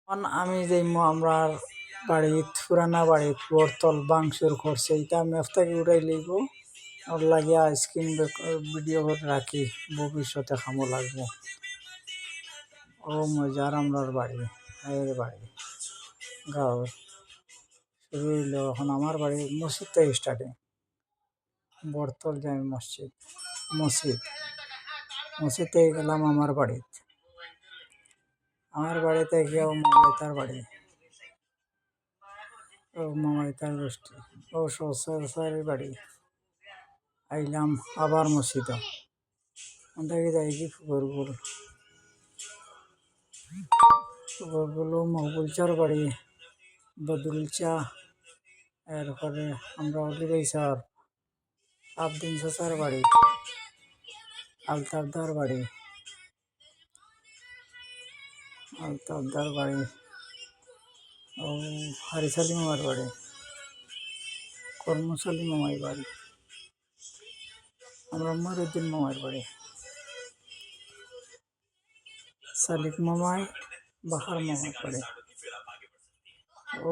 আমি যাইমু আমরার বাড়িত পুরানা বাড়িত বরতল বাংশুর করছে এটা ম্যাপ থেকে উড়াই লইব ওর লাগিয়া স্ক্রিন ভিডিও করে রাখি ভবিষ্যতে খামো লাগবো। ও মজার আমরার বাড়ি এর বাড়ি গাঁও শুরু হইল। এখন আমার বাড়ি মসজিদ থেকে স্টার্টিং বরতল জামি মসজিদ মসজিদ মসজিদ থেকে গেলাম আমার বাড়িতে গিয়েও মামাইতার বাড়ি ও মামাইতার গোষ্ঠী ও শ্বশুরের বাড়ি আইলাম আবার মসজিদ ওটাকে যাই কি ফুবরগুলো মহবুল চার বাড়ি বদরুল চা এরপরে আমরা অলি ভাই স্যার আবদিন চাচার বাড়ি আলতাবদার বাড়ি ও হারিসালি মামার বাড়ি কর্মশালী মামার বাড়ি আমরা মরুদ্দিন মামার বাড়ি সালিক মামাই বাহার মামার বাড়ি ও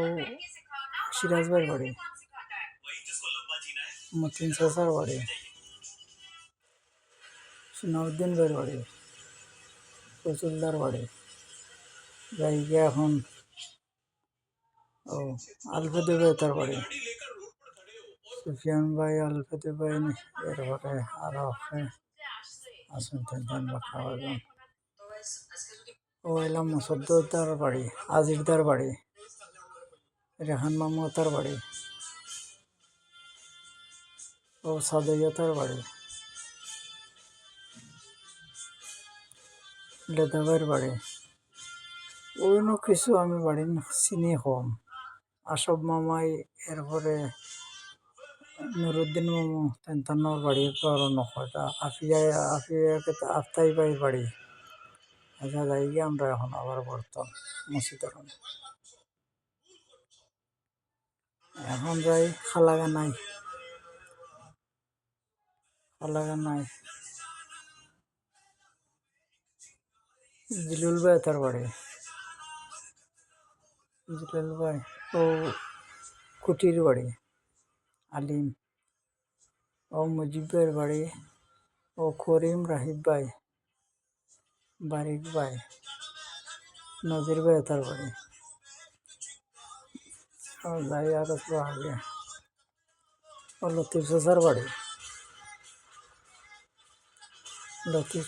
সিরাজ ভাইয়ের বাড়ি মতিন চাচার বাড়ি সুনাউদ্দিন ভাইয়ের বাড়ি ফজলদার বাড়ি যাই গিয়ে এখন ও আলফেদে ভাই তার বাড়ি সুফিয়ান ভাই আলফেদে ভাই এরপরে আরো আসুন খাওয়া যান ও এলাম মসদ্দার বাড়ি আজিরদার বাড়ি রেহান মামতার বাড়ি ও সাদইয়াতার বাড়ি লেদাবের বাড়ি অন্য কিছু আমি বাড়ি চিনি কম আসব মামাই এরপরে নুরুদ্দিন মামু তেন্তানোর বাড়ি কারণ নকটা আফিয়াকে আফতাই ভাইয়ের বাড়ি আচ্ছা যাই গিয়ে আমরা এখন আবার বর্তমান মসজিদের এখন যাই খালাগানাই জিলুল ভাই তার বাড়ি জিলুল ভাই ও কুটির বাড়ি আলিম ও মুজিব ভাইয়ের বাড়ি ও করিম রাহিব ভাই বারিক ভাই নজির ভাই তার বাড়ি ও যাই আর একটু আগে ও লতিফ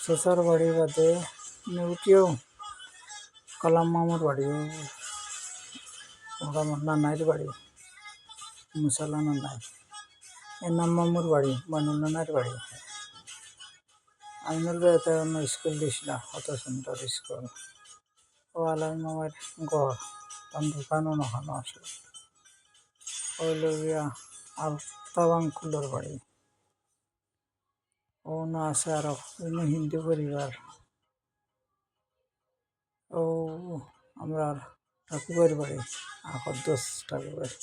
চাচার বাড়ি বাদে উঠিও কালাম মামুর বাড়ি ওরা নানাইর বাড়ি মুসালা নানাই এনাম মামুর বাড়ি মানুল নানার বাড়ি আইনুল ভাইতে অন্য স্কুল দিছিল কত সুন্দর স্কুল ও আলাই মামার ঘর তার দোকানও নখানো আসলো ওই লগিয়া আলতাবাঙ্কুলের বাড়ি ও না আছে আরো অন্য হিন্দু পরিবার ও আমরা ঠাকুরের বাড়ি আকদ্দোস ঠাকুরের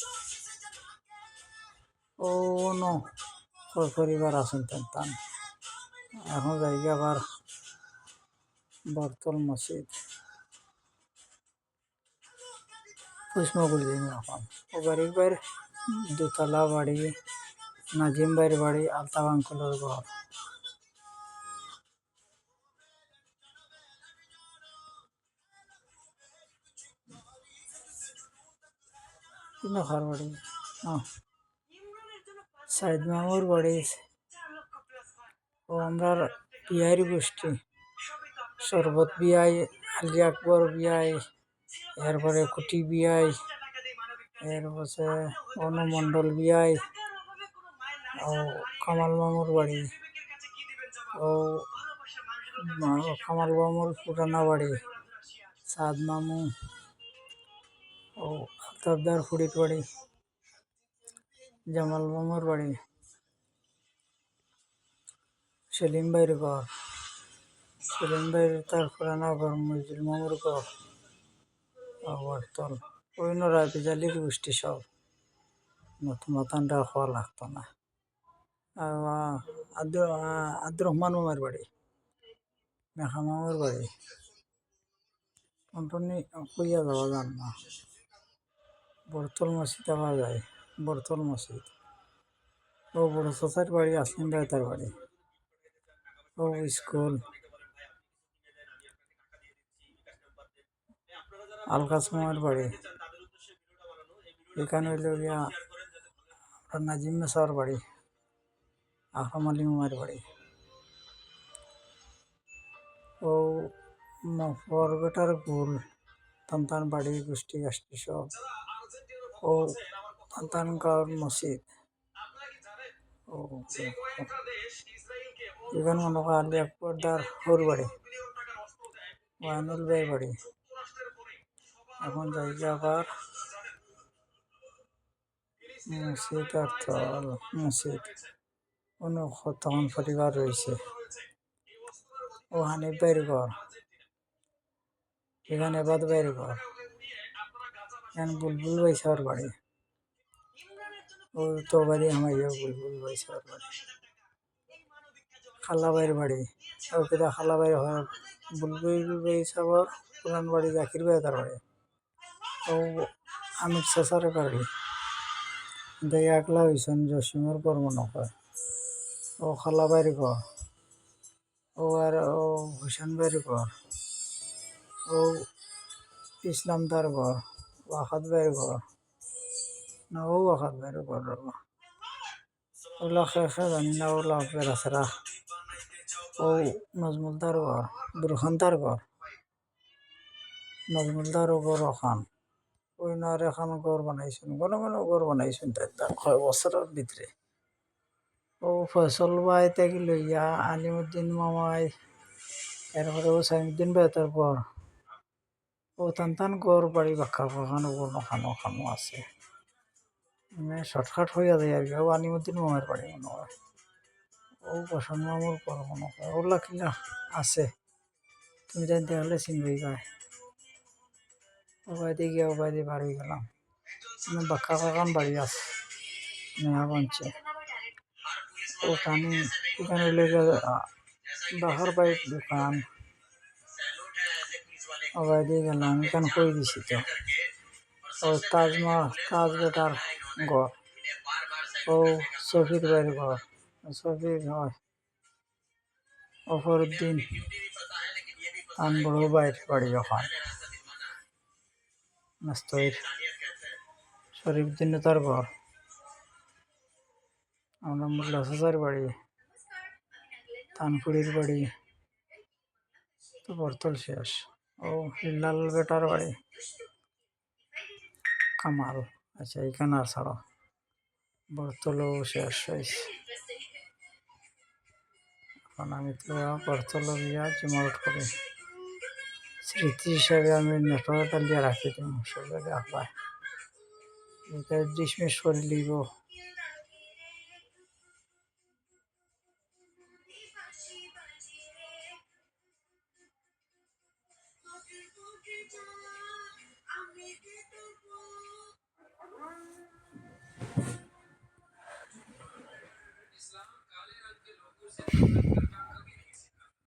ও ন পরিবার আছেন তেন এখন যাই আবার বরতল মসজিদ পুষ্মগুলি যাই এখন ও বাড়ির বাইর দোতলা বাড়ি নাজিম ভাইয়ের বাড়ি আলতাবাঙ্কুলের ঘর খার বাড়ি সাইদ মামুর বাড়ি ও আমরা বিহার গোষ্ঠী শরবত বিয়াই আলী আকবর বিয়াই এরপরে কুটি বিয়াই এরপরে অনুমণ্ডল বিয়াই ও কামাল মামুর বাড়ি ও কামাল মামুর পুরানা বাড়ি সাদ মামু ও আলতাবদার ফুড়ির বাড়ি জামাল মামুর বাড়ি সেলিম ভাইয়ের ঘর সেলিম ভাইয়ের তার পুরানা ঘর মজিল মামুর ঘর বরতল ওই রাবিজালির গোষ্ঠী সব নতুনটা খাওয়া লাগতো না আব্দুর রহমান মামার বাড়ি মেখা মামার বাড়ি টনটনি কইয়া যাওয়া যান না। বরতল মসজিদ পাওয়া যায়, বরতল মসজিদ। ও বড় চাচার বাড়ি, আসলিম ভাই তার বাড়ি। ও স্কুল, আলকাস মামার বাড়ি। এখানে হইল গিয়া নাজিম মেসার বাড়ি, আহম আলী মামার বাড়ি। ও বরবেটার গুল, তান্তান বাড়ি, গোষ্ঠী গাষ্ঠী সব। ও তান্তান গাঁওর মসজিদ। ও এখানে মনে হয় আলী আকবর দার হর বাড়ি, ওয়ানুল ভাই বাড়ি। এখন যাই আবার মসজিদ আর তল মসজিদ। তখন পরিবার রয়েছে। ও হানিফ ভাইয়ের ঘর, এখানে এবাদ ভাইয়ের ঘর। এখানে বুলবুল ভাই সাহর বাড়ি। ও তো বাড়ি হামাইয়া বুলবুল ভাই সাহর বাড়ি। খালাবাইয়ের বাড়ি, ও কেদা খালাবাই হয় বুলবুল ভাই সাহর পুরান বাড়ি, জাকির ভাই তার বাড়ি। ও আমির চাচার বাড়ি। দেখ একলা হয়েছেন জসিমের ঘর মনে হয়। ও খালাবাইয়ের ঘর। ও আর ও হুসেন ভাইয়ের ঘর। ও ইসলাম তার ঘর, ওয়াখাত ভাইয়ের ঘর। না ও ওয়াখাত ভাইয়ের ঘর। ওগুলা খেয়ে জানি না, ওগুলা বেড়াছেরা। ও নজমুলদার ঘর, বুরখান তার ঘর। নজমুলদার ও ঘর ওখান। ওই না আর এখন ঘর বানাইছেন, ঘন ঘন ঘর বানাইছেন তাই কয় বছরের ভিতরে। ও ফয়সল ভাই থেকে লইয়া আলিমুদ্দিন মামাই, এরপরে ও সাইমুদ্দিন ভাই তারপর ও টান ঘর বাড়ি বাক্কা ওখানো ওখানো ওখানো আছে। মানে শর্টকাট হইয়া যায় আর কি। ও আলিমুদ্দিন মামার বাড়ি মনে হয়। ও বসন মামুর ঘর মনে হয়। ওগুলা কিনা আছে, তুমি জানতে হলে চিনবই গায়। ওবায়দে গিয়ে ওবায়দে বার হয়ে গেলাম। বাক্কা কাকান বাড়ি আছে নেহা বঞ্চে। ও টানি এখানে লেগে বাহার বাড়ির দোকান। ওবায়দে গেলাম, এখানে কই দিছি তো। ও তাজ বেটার ঘর। ও সফির বাড়ির ঘর, সফির হয় অফরউদ্দিন আন বড় ভাইয়ের বাড়ি ওখান। নাস্তইর শরীফুদ্দিন তার ঘর। আমরা মোল্লা চাচার বাড়ি, তানপুরির বাড়ি তো বরতল শেষ। ও হিল্লাল বেটার বাড়ি কামাল। আচ্ছা এখানে আর ছাড়ো, বরতলও শেষ হয়েছে। এখন আমি তো বরতল গিয়া জমাউট করি, স্মৃতি হিসাবে আমি নেটওয়ার্কটা দিয়ে রাখি দিই সব জায়গায় আঁকবায়। এটা ডিসমিস করে লিব।